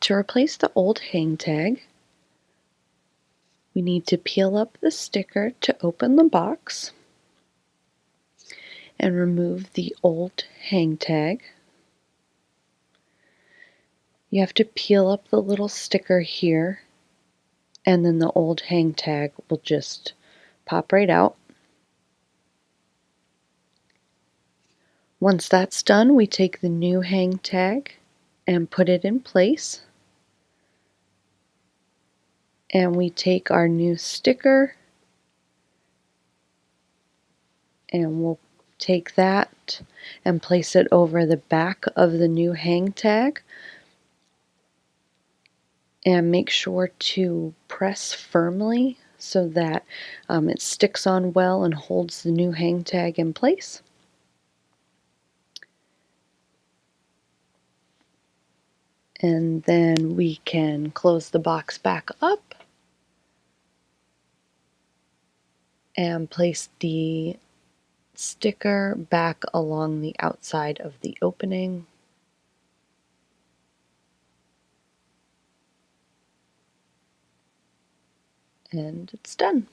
To replace the old hang tag, we need to peel up the sticker to open the box and remove the old hang tag. You have to peel up the little sticker here, and then the old hang tag will just pop right out. Once that's done, we take the new hang tag and put it in place. And we take our new sticker and we'll take that and place it over the back of the new hang tag. And make sure to press firmly so that it sticks on well and holds the new hang tag in place. And then we can close the box back up and place the sticker back along the outside of the opening. And it's done.